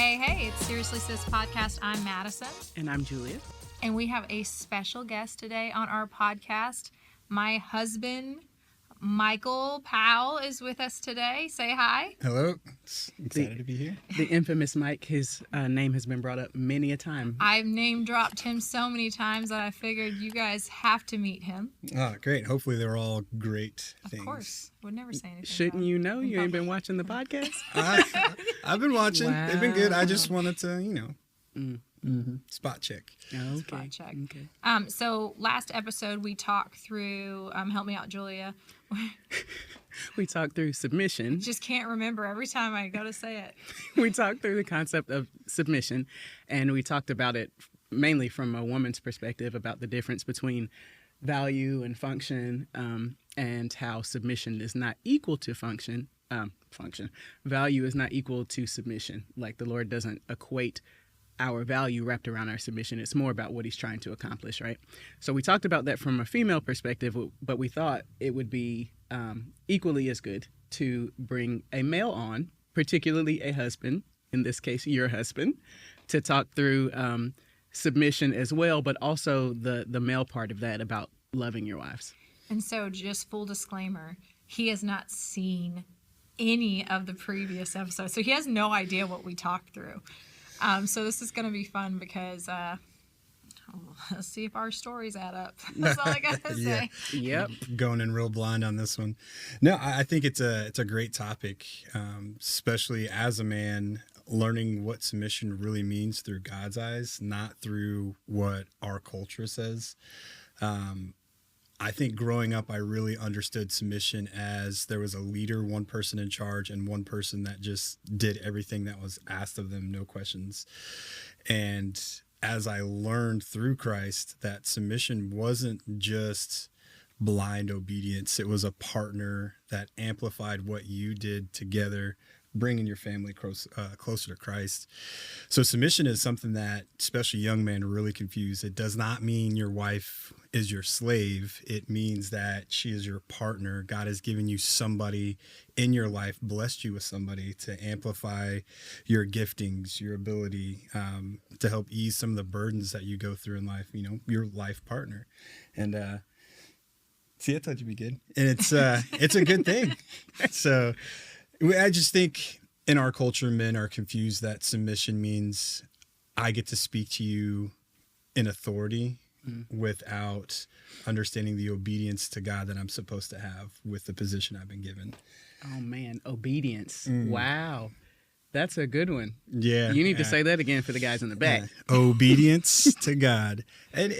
Hey, it's Seriously Sis Podcast. I'm Madison. And I'm Julia. And we have a special guest today on our podcast. My husband, Michael Powell, is with us today. Say hi. Hello. Excited to be here. The infamous Mike, his name has been brought up many a time. I've name dropped him so many times that I figured you guys have to meet him. Oh, great. Hopefully they're all great things. Of course. Would never say anything. Shouldn't you know? You ain't been watching the podcast? I've been watching. Wow. They've been good. I just wanted to, Mm-hmm. spot check. Okay. Spot check. Okay. So last episode we talked through, help me out, Julia. We talked through submission. Just can't remember every time I go to say it. We talked through the concept of submission, and we talked about it mainly from a woman's perspective about the difference between value and function, and how submission is not equal to function. Value is not equal to submission. Like the Lord doesn't equate our value wrapped around our submission. It's more about what he's trying to accomplish, right? So we talked about that from a female perspective, but we thought it would be equally as good to bring a male on, particularly a husband, in this case, your husband, to talk through submission as well, but also the male part of that about loving your wives. And so just full disclaimer, he has not seen any of the previous episodes, so he has no idea what we talked through. So this is going to be fun because let's see if our stories add up. That's all I got to say. Yep. Going in real blind on this one. No, I think it's a great topic, especially as a man, learning what submission really means through God's eyes, not through what our culture says. I think growing up, I really understood submission as there was a leader, one person in charge, and one person that just did everything that was asked of them, no questions. And as I learned through Christ, that submission wasn't just blind obedience. It was a partner that amplified what you did together, bringing your family closer to Christ. So submission is something that especially young men are really confused. It does not mean your wife is your slave. It means that she is your partner. God has given you somebody in your life, blessed you with somebody to amplify your giftings, your ability, to help ease some of the burdens that you go through in life, your life partner. And see, I thought you'd be good. And it's a good thing. So I just think in our culture, men are confused that submission means I get to speak to you in authority without understanding the obedience to God that I'm supposed to have with the position I've been given. Oh, man. Obedience. Wow. That's a good one. Yeah. You need to say that again for the guys in the back. Obedience to God. And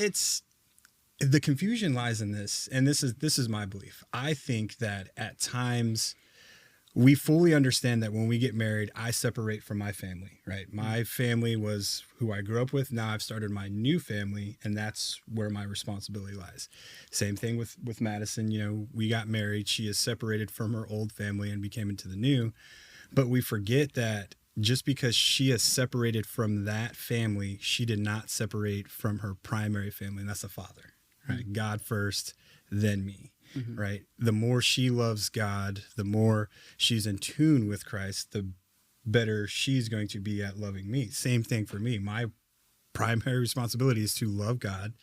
the confusion lies in this. And this is my belief. I think that at times we fully understand that when we get married, I separate from my family, right? My family was who I grew up with. Now I've started my new family, and that's where my responsibility lies. Same thing with Madison. We got married. She is separated from her old family and became into the new. But we forget that just because she is separated from that family, she did not separate from her primary family, and that's the Father, right? God first, then me. Mm-hmm. Right. The more she loves God, the more she's in tune with Christ, the better she's going to be at loving me. Same thing for me. My primary responsibility is to love God,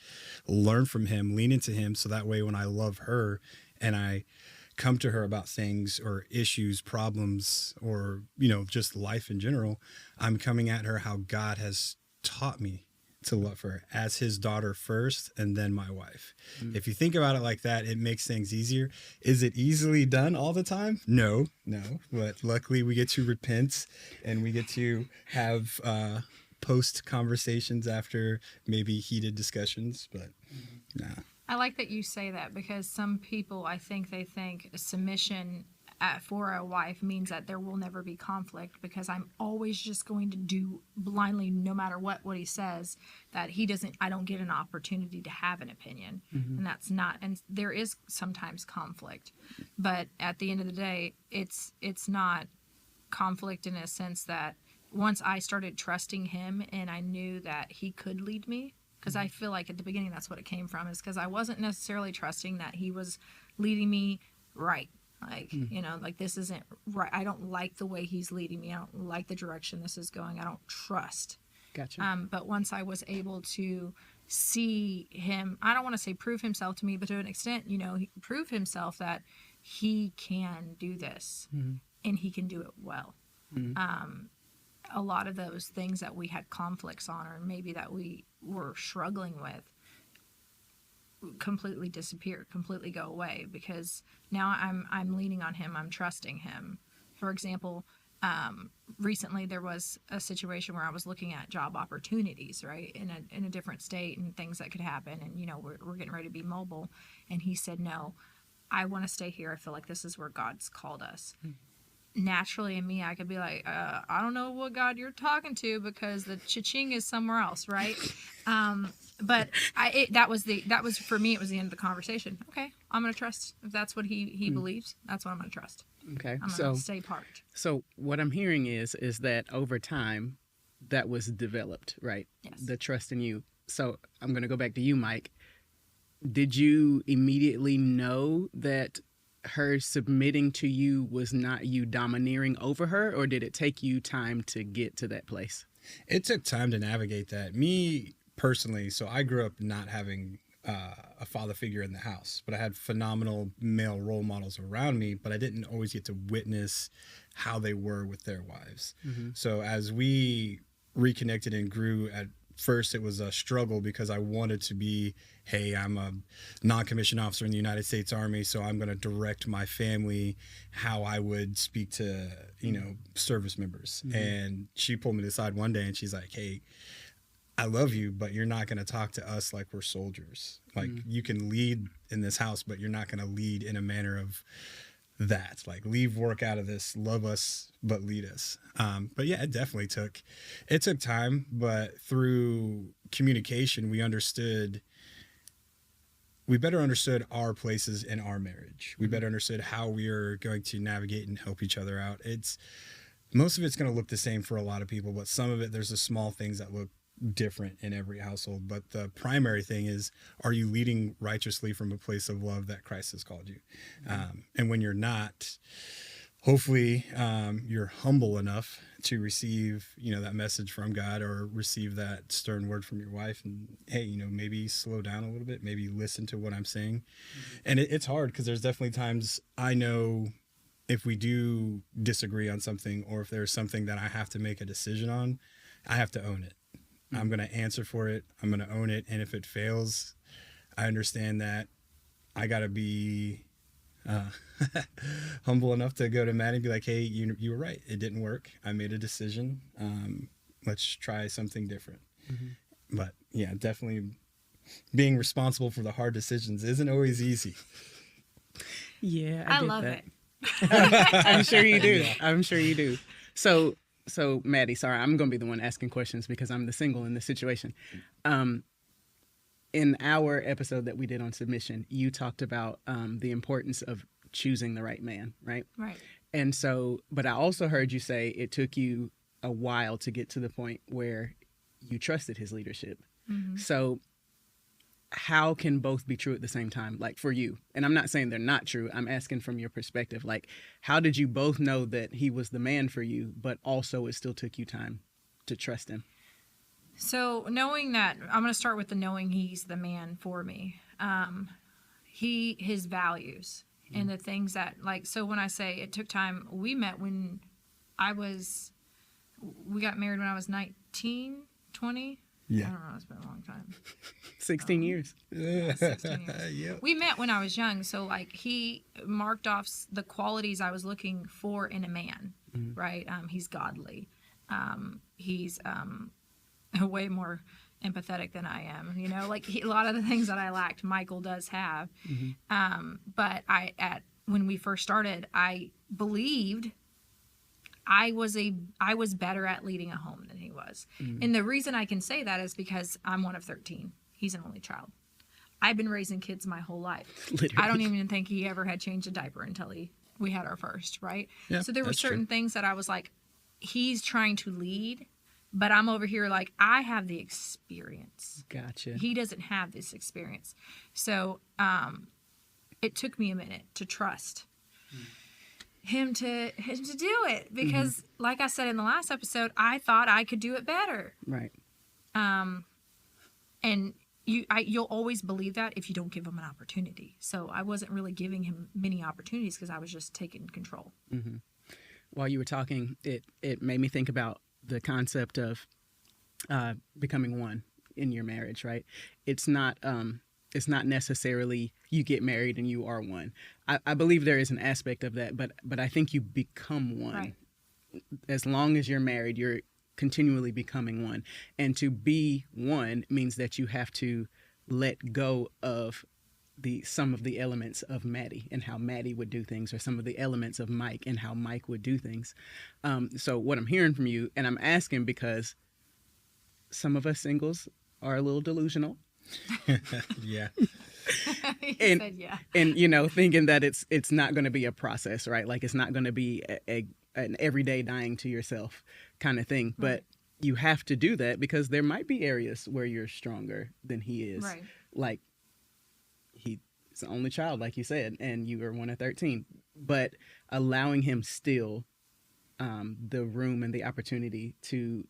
learn from him, lean into him. So that way, when I love her and I come to her about things or issues, problems, or, just life in general, I'm coming at her how God has taught me to love her as his daughter first and then my wife. If you think about it like that, it makes things easier. Is it easily done all the time? No. But luckily we get to repent and we get to have post conversations after maybe heated discussions, but nah. I like that you say that because some people, I think they think submission for a wife means that there will never be conflict because I'm always just going to do blindly no matter what he says, that I don't get an opportunity to have an opinion. And that's not, and there is sometimes conflict, but at the end of the day, it's not conflict in a sense that once I started trusting him and I knew that he could lead me, because I feel like at the beginning that's what it came from, is because I wasn't necessarily trusting that he was leading me right. Like, like this isn't right. I don't like the way he's leading me. I don't like the direction this is going. I don't trust. Gotcha. But once I was able to see him, I don't want to say prove himself to me, but to an extent, prove himself that he can do this and he can do it well. A lot of those things that we had conflicts on, or maybe that we were struggling with, completely disappear, completely go away, because now I'm leaning on him, I'm trusting him. For example, recently there was a situation where I was looking at job opportunities, right, in a different state and things that could happen, and we're getting ready to be mobile, and he said, no, I want to stay here. I feel like this is where God's called us. Naturally in me, I could be like, I don't know what God you're talking to, because the cha-ching is somewhere else, right? But that was for me, it was the end of the conversation. Okay, I'm going to trust. If that's what he believes, that's what I'm going to trust. Okay. I'm going to stay parked. So what I'm hearing is that over time that was developed, right? Yes. The trust in you. So I'm going to go back to you, Mike. Did you immediately know that her submitting to you was not you domineering over her, or did it take you time to get to that place? It took time to navigate that. Me personally, so I grew up not having a father figure in the house, but I had phenomenal male role models around me, but I didn't always get to witness how they were with their wives. So as we reconnected and grew, at first it was a struggle because I wanted to be, hey, I'm a non-commissioned officer in the United States Army, so I'm going to direct my family how I would speak to, service members. And she pulled me aside one day and she's like, hey, I love you, but you're not going to talk to us like we're soldiers. Like you can lead in this house, but you're not going to lead in a manner of that. Like, leave work out of this, love us, but lead us. But yeah, it definitely took time, but through communication, we better understood our places in our marriage. We better understood how we are going to navigate and help each other out. Most of it's going to look the same for a lot of people, but some of it, there's the small things that look different in every household. But the primary thing is, are you leading righteously from a place of love that Christ has called you? And when you're not, hopefully you're humble enough to receive, that message from God, or receive that stern word from your wife, and hey, maybe slow down a little bit, maybe listen to what I'm saying. And it's hard, because there's definitely times I know if we do disagree on something, or if there's something that I have to make a decision on, I have to own it. I'm going to answer for it. I'm going to own it. And if it fails, I understand that I got to be humble enough to go to Matt and be like, hey, you were right. It didn't work. I made a decision. Let's try something different. But yeah, definitely being responsible for the hard decisions isn't always easy. Yeah, I love it. I'm sure you do. I'm sure you do. So Maddie, sorry, I'm going to be the one asking questions because I'm the single in this situation. In our episode that we did on submission, you talked about the importance of choosing the right man, right? Right. And so, but I also heard you say it took you a while to get to the point where you trusted his leadership. So how can both be true at the same time, like for you? And I'm not saying they're not true. I'm asking from your perspective, like, how did you both know that he was the man for you, but also it still took you time to trust him? So knowing that, I'm going to start with the knowing he's the man for me. His values and the things that, like, so when I say it took time, we met when we got married when I was 19, 20. Yeah. I don't know, it's been a long time. 16 years. Yeah, 16 years. Yep. We met when I was young, so like he marked off the qualities I was looking for in a man, right? He's godly. He's way more empathetic than I am, like a lot of the things that I lacked, Michael does have. But when we first started, I believed I was better at leading a home than he was. And the reason I can say that is because I'm one of 13. He's an only child. I've been raising kids my whole life. Literally. I don't even think he ever had changed a diaper until we had our first, right? Yeah, so there were that's certain true. things that I was like, he's trying to lead, but I'm over here like, I have the experience. Gotcha. He doesn't have this experience. So it took me a minute to trust. him to do it because, like I said in the last episode, I thought I could do it better. Right. And you'll always believe that if you don't give him an opportunity. So I wasn't really giving him many opportunities because I was just taking control. While you were talking, it made me think about the concept of becoming one in your marriage, right? It's not necessarily you get married and you are one. I believe there is an aspect of that, but I think you become one. Right. As long as you're married, you're continually becoming one. And to be one means that you have to let go of some of the elements of Maddie and how Maddie would do things, or some of the elements of Mike and how Mike would do things. So what I'm hearing from you, and I'm asking because some of us singles are a little delusional. Yeah. He And- said yeah. And thinking that it's not going to be a process, right? Like it's not going to be an everyday dying to yourself kind of thing. But you have to do that because there might be areas where you're stronger than he is. Right. Like he's the only child, like you said, and you are one of 13. But allowing him still the room and the opportunity to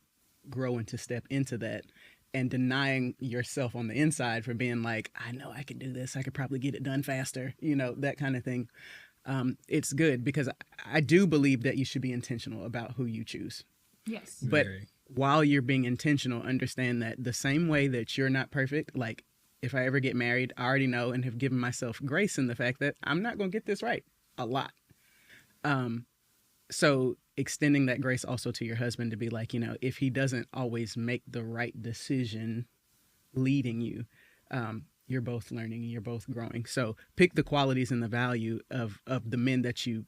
grow and to step into that, and denying yourself on the inside for being like, I know I can do this. I could probably get it done faster. That kind of thing. It's good because I do believe that you should be intentional about who you choose. Yes. But Very. while you're being intentional, understand that the same way that you're not perfect, like if I ever get married, I already know and have given myself grace in the fact that I'm not going to get this right a lot. So extending that grace also to your husband to be like, if he doesn't always make the right decision leading you, you're both learning and you're both growing. So pick the qualities and the value of the men that you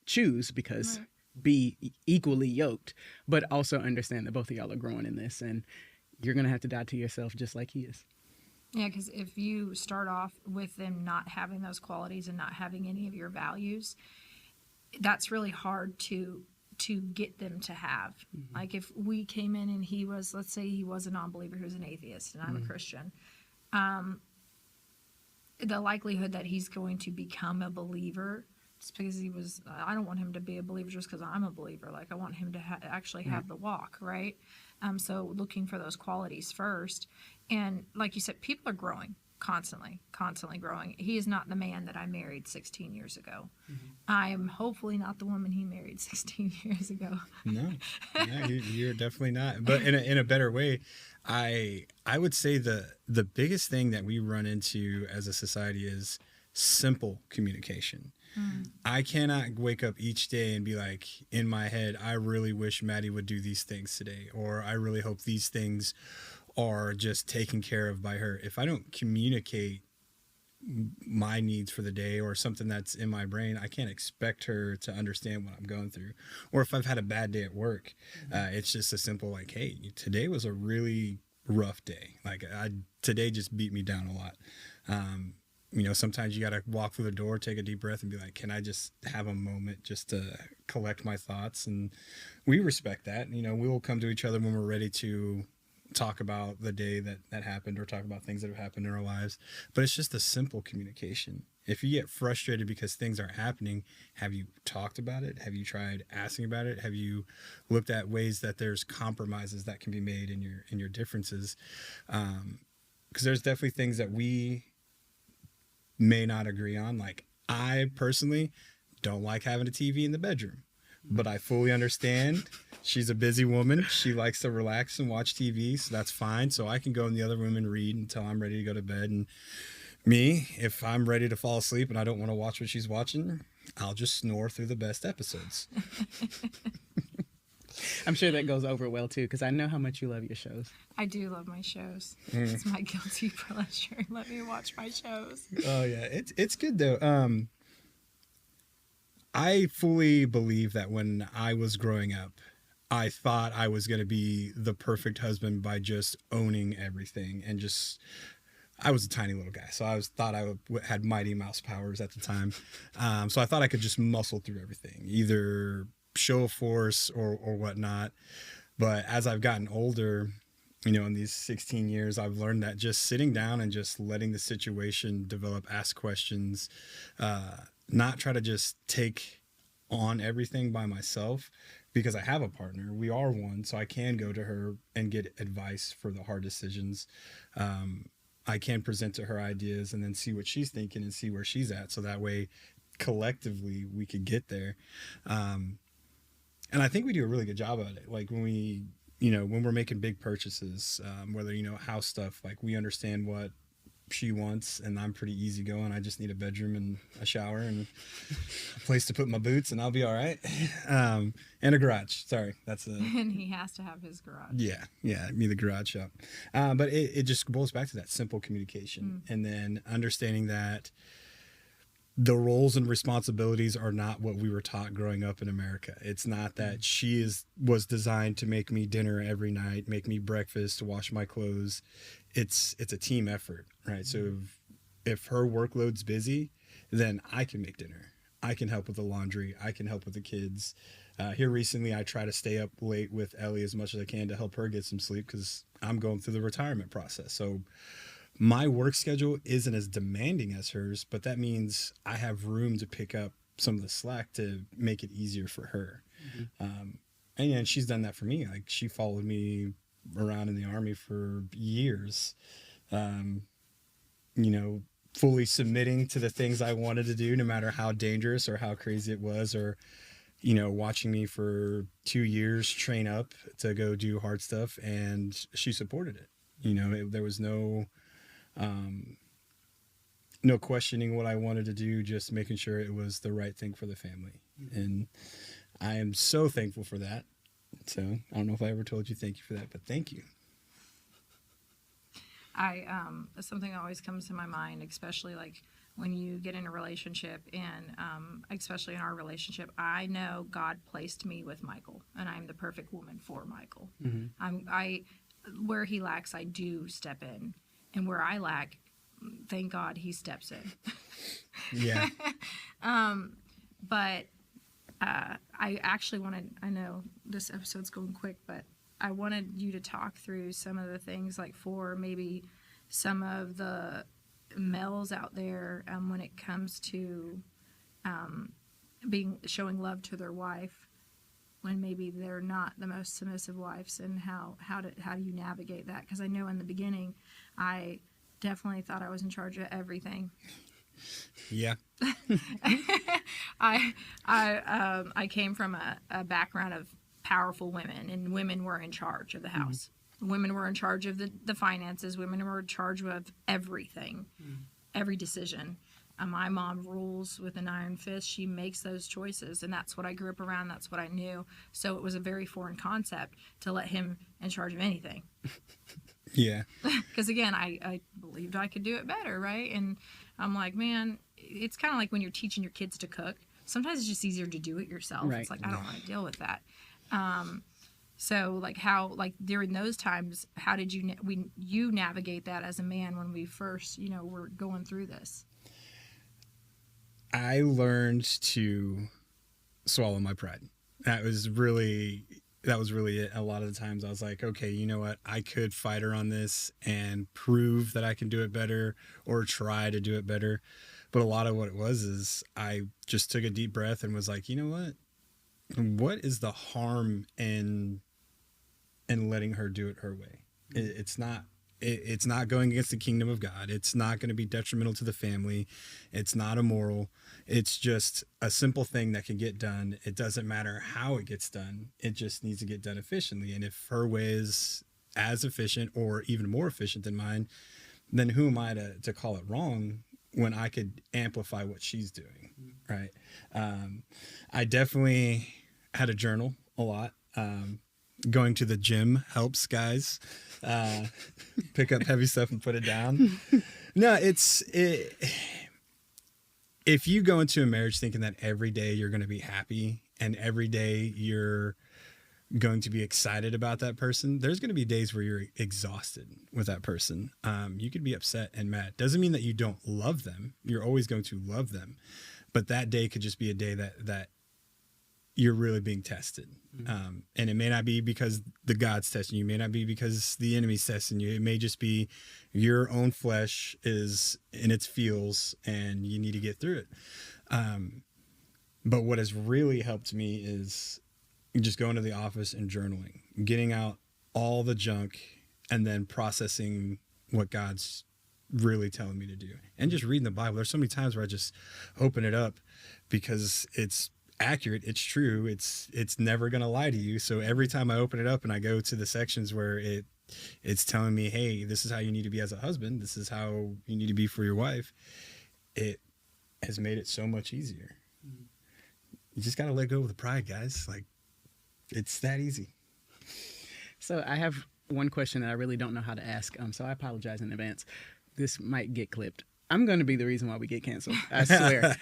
choose, because be equally yoked, but also understand that both of y'all are growing in this, and you're going to have to die to yourself just like he is. Yeah, because if you start off with them not having those qualities and not having any of your values, that's really hard to get them to have. Like if we came in and he was, let's say he was a non-believer, he was an atheist, and I'm a Christian, the likelihood that he's going to become a believer just because I don't want him to be a believer just because I'm a believer. Like I want him to actually have the walk, right? So looking for those qualities first. And like you said, people are growing constantly growing. He is not the man that I married 16 years ago. I am hopefully not the woman he married 16 years ago. No, you're definitely not. But in a better way, I would say the biggest thing that we run into as a society is simple communication. I cannot wake up each day and be like, in my head, I really wish Maddie would do these things today, or I really hope these things are just taken care of by her. If I don't communicate my needs for the day or something that's in my brain, I can't expect her to understand what I'm going through. Or if I've had a bad day at work, it's just a simple like, hey, today was a really rough day. Like today just beat me down a lot. Sometimes you got to walk through the door, take a deep breath and be like, can I just have a moment just to collect my thoughts? And we respect that. We will come to each other when we're ready to talk about the day that happened, or talk about things that have happened in our lives. But it's just a simple communication. If you get frustrated because things aren't happening, have you talked about it? Have you tried asking about it? Have you looked at ways that there's compromises that can be made in your differences? Because there's definitely things that we may not agree on. Like I personally don't like having a TV in the bedroom, but I fully understand. She's a busy woman. She likes to relax and watch TV, so that's fine. So I can go in the other room and read until I'm ready to go to bed. And me, if I'm ready to fall asleep and I don't want to watch what she's watching, I'll just snore through the best episodes. I'm sure that goes over well too, because I know how much you love your shows. I do love my shows. It's my guilty pleasure. Let me watch my shows. Oh yeah, it's good though. I fully believe that when I was growing up, I thought I was going to be the perfect husband by just owning everything and I was a tiny little guy, so I thought I had Mighty Mouse powers at the time. So I thought I could just muscle through everything, either show of force or whatnot. But as I've gotten older, in these 16 years, I've learned that just sitting down and just letting the situation develop, ask questions, not try to just take on everything by myself, because I have a partner. We are one, so I can go to her and get advice for the hard decisions. I can present to her ideas and then see what she's thinking and see where she's at, so that way collectively we could get there. And I think we do a really good job at it. Like when we're making big purchases, whether, house stuff, like we understand what she wants, and I'm pretty easygoing. I just need a bedroom and a shower and a place to put my boots, and I'll be all right. And a garage. Sorry, that's And he has to have his garage. Yeah, me the garage shop. But it just boils back to that simple communication, and then understanding that the roles and responsibilities are not what we were taught growing up in America. It's not that she was designed to make me dinner every night, make me breakfast, wash my clothes. It's a team effort, right? So if her workload's busy, then I can make dinner. I can help with the laundry. I can help with the kids. Here recently, I try to stay up late with Ellie as much as I can to help her get some sleep, because I'm going through the retirement process. So my work schedule isn't as demanding as hers, but that means I have room to pick up some of the slack to make it easier for her. And she's done that for me. Like, she followed me around in the Army for years, fully submitting to the things I wanted to do, no matter how dangerous or how crazy it was, or, watching me for 2 years train up to go do hard stuff. And she supported it. There was no questioning what I wanted to do, just making sure it was the right thing for the family. And I am so thankful for that. So I don't know if I ever told you thank you for that, but thank you. Something that always comes to my mind, especially like when you get in a relationship, and especially in our relationship, I know God placed me with Michael, and I'm the perfect woman for Michael. Where he lacks, I do step in. And where I lack, thank God he steps in. Yeah. But I actually I know this episode's going quick, but I wanted you to talk through some of the things, like for maybe some of the males out there, when it comes to showing love to their wife when maybe they're not the most submissive wives, and how do you navigate that? Because I know in the beginning, I definitely thought I was in charge of everything. Yeah. I came from a background of powerful women, and women were in charge of the house. Women were in charge of the finances. Women were in charge of everything, every decision. My mom rules with an iron fist. She makes those choices, and that's what I grew up around. That's what I knew. So it was a very foreign concept to let him in charge of anything. Yeah. Because again, I believed I could do it better, right? And I'm like, man, it's kind of like when you're teaching your kids to cook. Sometimes it's just easier to do it yourself. Right. It's like, I don't want to deal with that. So like during those times, how did you navigate that as a man when we first, were going through this? I learned to swallow my pride. That was really it. A lot of the times I was like, okay, you know what? I could fight her on this and prove that I can do it better, or try to do it better. But a lot of what it was is I just took a deep breath and was like, you know what? What is the harm in letting her do it her way? It's not going against the kingdom of God. It's not going to be detrimental to the family. It's not immoral. It's just a simple thing that can get done. It doesn't matter how it gets done. It just needs to get done efficiently. And if her way is as efficient or even more efficient than mine, then who am I to call it wrong when I could amplify what she's doing, right? I definitely had a journal a lot. Going to the gym helps, guys. Pick up heavy stuff and put it down. No, if you go into a marriage thinking that every day you're going to be happy and every day you're going to be excited about that person, there's going to be days where you're exhausted with that person. You could be upset and mad. Doesn't mean that you don't love them. You're always going to love them. But that day could just be a day that you're really being tested. And it may not be because the God's testing you. It may not be because the enemy's testing you. It may just be your own flesh is in its feels and you need to get through it. But what has really helped me is just going to the office and journaling, getting out all the junk, and then processing what God's really telling me to do, and just reading the Bible. There's so many times where I just open it up because it's accurate, it's true, it's never gonna lie to you. So every time I open it up and I go to the sections where it's telling me, hey, this is how you need to be as a husband, this is how you need to be for your wife, it has made it so much easier. You just got to let go of the pride, guys. Like, it's that easy. So I have one question that I really don't know how to ask. So I apologize in advance. This might get clipped. I'm going to be the reason why we get canceled. I swear.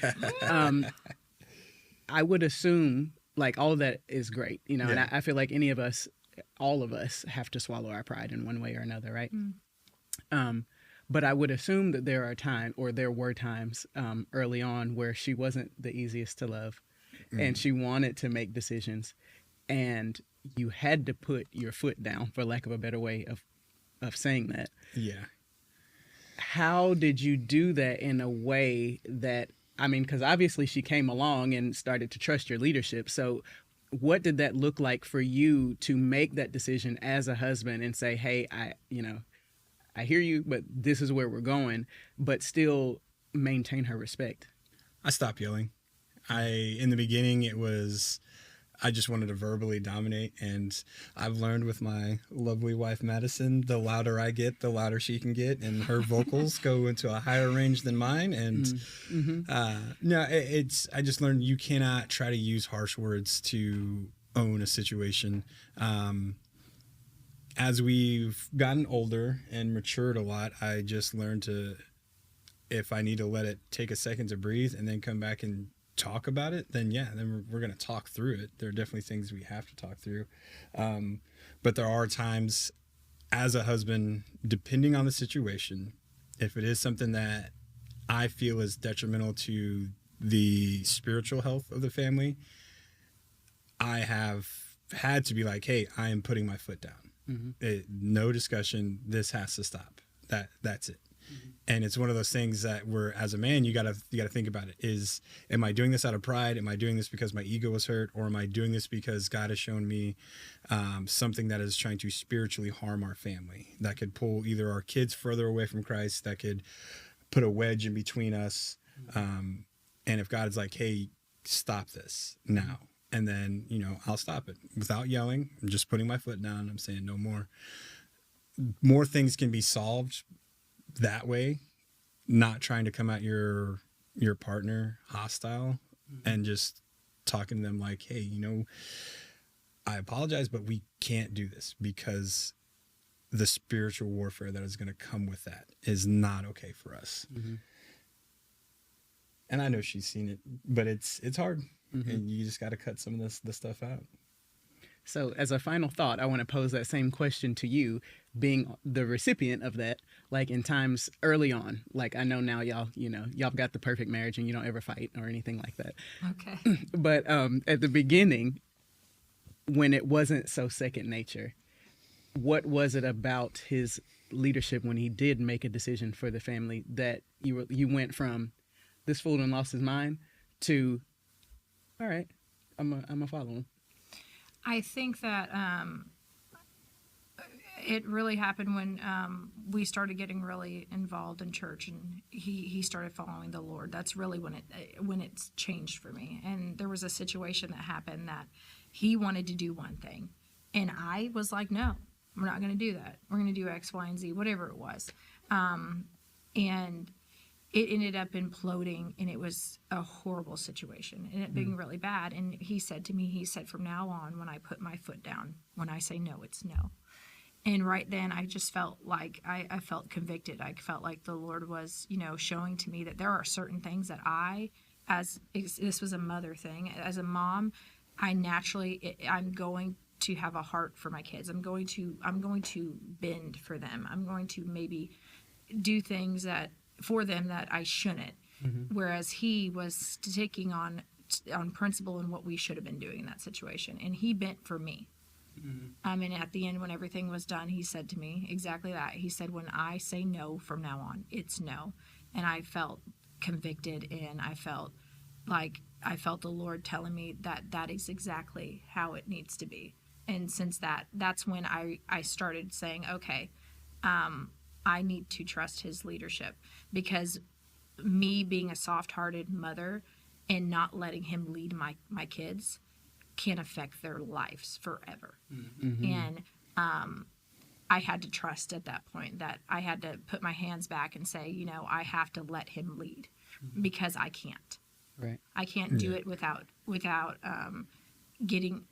I would assume like all of that is great, you know, Yeah. and I feel like all of us have to swallow our pride in one way or another, right? But I would assume that there were times early on where she wasn't the easiest to love, and she wanted to make decisions, and you had to put your foot down, for lack of a better way of saying that. Yeah. How did you do that in a way that, I mean, because obviously she came along and started to trust your leadership. So what did that look like for you to make that decision as a husband and say, hey, I hear you, but this is where we're going, but still maintain her respect? I stopped yelling. In the beginning, I just wanted to verbally dominate. And I've learned with my lovely wife, Madison, the louder I get, the louder she can get. And her vocals go into a higher range than mine. And I just learned you cannot try to use harsh words to own a situation. As we've gotten older and matured a lot, I just learned if I need to let it take a second to breathe and then come back and talk about it, then we're going to talk through it. There are definitely things we have to talk through. But there are times as a husband, depending on the situation, if it is something that I feel is detrimental to the spiritual health of the family, I have had to be like, hey, I am putting my foot down. No discussion. This has to stop. That's it. And it's one of those things that where, as a man, you gotta think about it. Am I doing this out of pride? Am I doing this because my ego was hurt? Or am I doing this because God has shown me something that is trying to spiritually harm our family, that could pull either our kids further away from Christ, that could put a wedge in between us? And if God is like, hey, stop this now, and then, I'll stop it without yelling. I'm just putting my foot down. I'm saying no more. More things can be solved that way, not trying to come at your partner hostile and just talking to them like, hey, I apologize, but we can't do this because the spiritual warfare that is going to come with that is not okay for us. And I know she's seen it, but it's hard. And you just got to cut some of this stuff out. So as a final thought, I want to pose that same question to you, being the recipient of that, like in times early on. Like, I know now y'all got the perfect marriage and you don't ever fight or anything like that. Okay. But at the beginning, when it wasn't so second nature, what was it about his leadership when he did make a decision for the family that you went from this fool done lost his mind to, all right, I'm a follow him? I think that it really happened when we started getting really involved in church, and he started following the Lord. That's really when it's changed for me. And there was a situation that happened that he wanted to do one thing, and I was like, no, we're not going to do that. We're going to do X, Y, and Z, whatever it was. And it ended up imploding, and it was a horrible situation, and it being really bad. And he said to me, from now on, when I put my foot down, when I say no, it's no. And right then I just felt like I felt convicted. I felt like the Lord was, showing to me that there are certain things that this was a mother thing. As a mom, I'm going to have a heart for my kids. I'm going to bend for them. I'm going to maybe do things for them that I shouldn't. Whereas he was sticking on principle and what we should have been doing in that situation. And he bent for me. And at the end, when everything was done, he said to me exactly that. He said, when I say no from now on, it's no. And I felt convicted, and I felt like I felt the Lord telling me that is exactly how it needs to be. And since that's when I started saying, okay, I need to trust his leadership, because me being a soft-hearted mother and not letting him lead my kids can affect their lives forever. Mm-hmm. And I had to trust at that point, that I had to put my hands back and say, you know, I have to let him lead, because I can't. Right. I can't do it without getting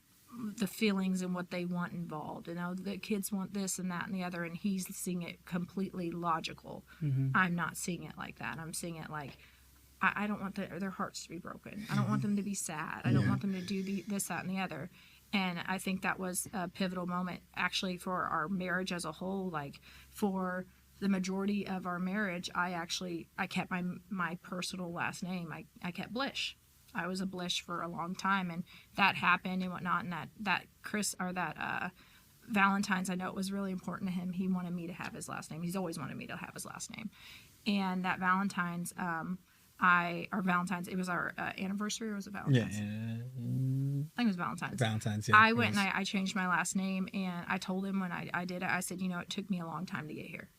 the feelings and what they want involved. You know, the kids want this and that and the other, and he's seeing it completely logical. Mm-hmm. I'm not seeing it like that. I'm seeing it like, I don't want their hearts to be broken. I don't want them to be sad. I don't want them to do this, that, and the other. And I think that was a pivotal moment, actually, for our marriage as a whole. Like, for the majority of our marriage, I kept my personal last name. I kept Blish. I was a Blish for a long time, and that happened and whatnot. And that Valentine's, I know it was really important to him. He wanted me to have his last name. He's always wanted me to have his last name. And that Valentine's, it was our anniversary, or was it Valentine's? Yeah. I think it was Valentine's. Valentine's, yeah. I went and I changed my last name, and I told him when I did it, I said, you know, it took me a long time to get here,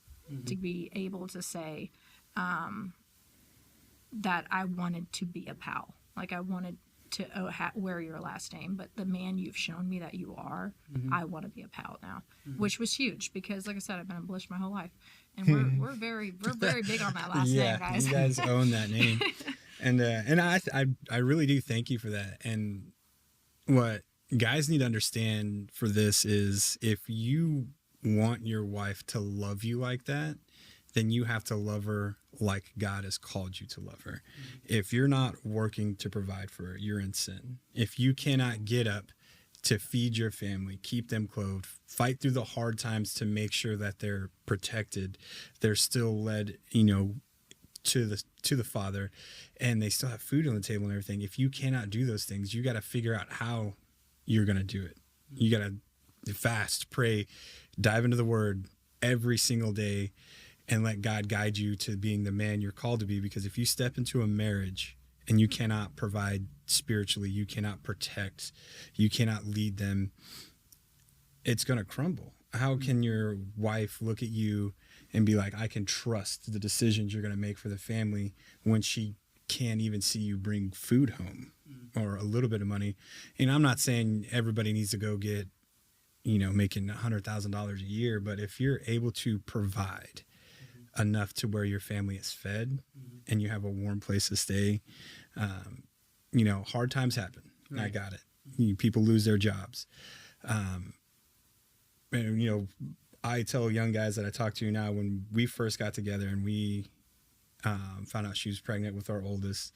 to be able to say that I wanted to be a Powell. Like, I wanted to wear your last name, but the man you've shown me that you are, I want to be a Powell now, which was huge, because, like I said, I've been a Blish my whole life, and we're very big on that last name, guys. You guys own that name, and I really do thank you for that. And what guys need to understand for this is, if you want your wife to love you like that, then you have to love her like God has called you to love her. If you're not working to provide for her, you're in sin. If you cannot get up to feed your family, keep them clothed, fight through the hard times to make sure that they're protected, they're still led, you know, to the Father, and they still have food on the table and everything. If you cannot do those things, you got to figure out how you're going to do it. You got to fast, pray, dive into the Word every single day, and let God guide you to being the man you're called to be. Because if you step into a marriage and you cannot provide spiritually, you cannot protect, you cannot lead them, it's going to crumble. How can your wife look at you and be like, I can trust the decisions you're going to make for the family, when she can't even see you bring food home or a little bit of money? And I'm not saying everybody needs to go get, you know, making $100,000 a year, but if you're able to provide enough to where your family is fed and you have a warm place to stay, you know, hard times happen. Right. I got it. People lose their jobs. And, you know, I tell young guys that I talk to now, when we first got together and we found out she was pregnant with our oldest,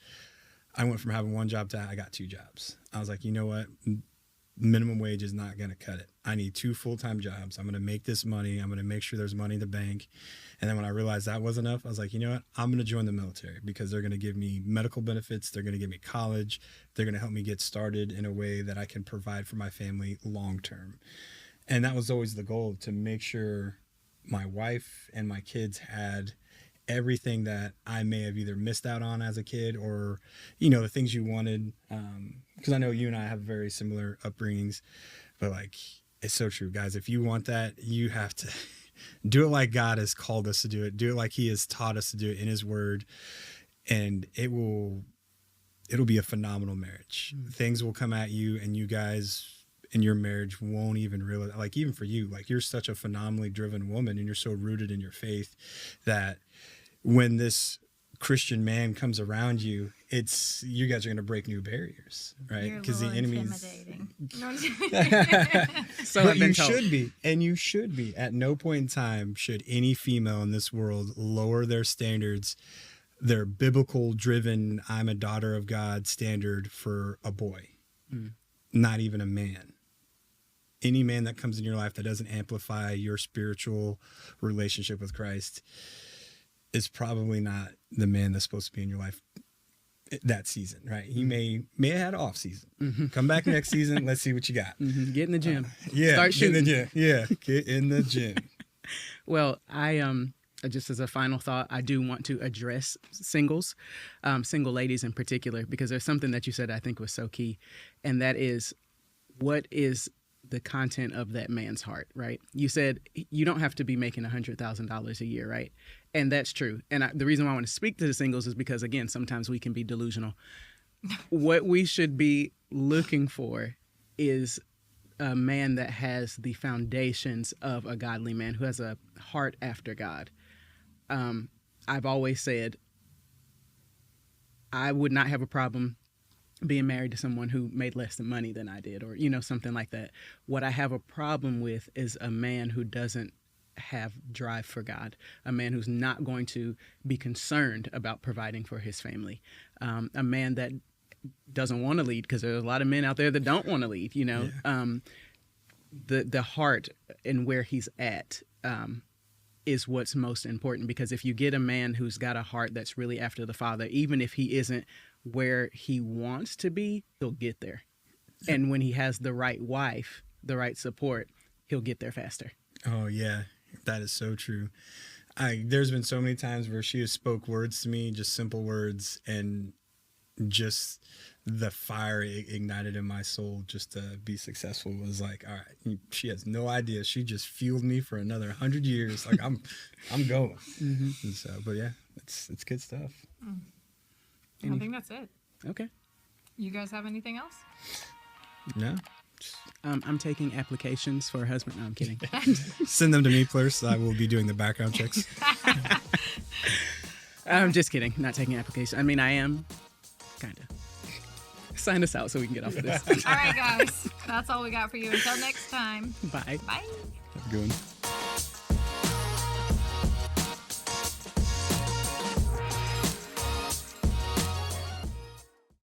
I went from having one job to I got 2 jobs. I was like, you know what? Minimum wage is not going to cut it. I need 2 full-time jobs. I'm going to make this money. I'm going to make sure there's money in the bank. And then when I realized that wasn't enough, I was like, you know what? I'm going to join the military, because they're going to give me medical benefits. They're going to give me college. They're going to help me get started in a way that I can provide for my family long-term. And that was always the goal, to make sure my wife and my kids had everything that I may have either missed out on as a kid, or, you know, the things you wanted. Because I know you and I have very similar upbringings, but like, it's so true, guys. If you want that, you have to do it like God has called us to do it. Do it like He has taught us to do it in His Word, and it'll be a phenomenal marriage. Things will come at you, and you guys in your marriage won't even realize, like, even for you, like, you're such a phenomenally driven woman, and you're so rooted in your faith that when this Christian man comes around you, you guys are going to break new barriers, right? Because the enemy's intimidating. So but you should be, and you should be. At no point in time should any female in this world lower their standards, their biblical driven, I'm a daughter of God standard for a boy, not even a man. Any man that comes in your life that doesn't amplify your spiritual relationship with Christ is probably not the man that's supposed to be in your life that season, right? He may have had an off season. Come back next season. Let's see what you got. Get in the gym. Yeah. Start shooting. Get in the gym. Yeah. Get in the gym. Well, I just as a final thought, I do want to address singles, single ladies in particular, because there's something that you said I think was so key, and that is, what is the content of that man's heart, right? You said you don't have to be making $100,000 a year, right? And that's true. And the reason why I want to speak to the singles is because, again, sometimes we can be delusional. What we should be looking for is a man that has the foundations of a godly man, who has a heart after God. I've always said I would not have a problem being married to someone who made less than money than I did, or, something like that. What I have a problem with is a man who doesn't have drive for God, a man who's not going to be concerned about providing for his family, a man that doesn't want to lead, because there's a lot of men out there that don't want to lead, Yeah. The heart and where he's at is what's most important, because if you get a man who's got a heart that's really after the Father, even if he isn't where he wants to be, he'll get there. And when he has the right wife, the right support, he'll get there faster. Oh, yeah. That is so true. There's been so many times where she has spoke words to me, just simple words, and just the fire ignited in my soul just to be successful was like, all right, she has no idea. She just fueled me for another 100 years. Like I'm going. Mm-hmm. And so, but yeah, it's good stuff. I think that's it. Okay. You guys have anything else? No. I'm taking applications for a husband. No, I'm kidding. Send them to me first. I will be doing the background checks. I'm just kidding. Not taking applications. I mean, I am. Kind of. Sign us out so we can get off of this. All right, guys. That's all we got for you. Until next time. Bye. Bye. Have a good one.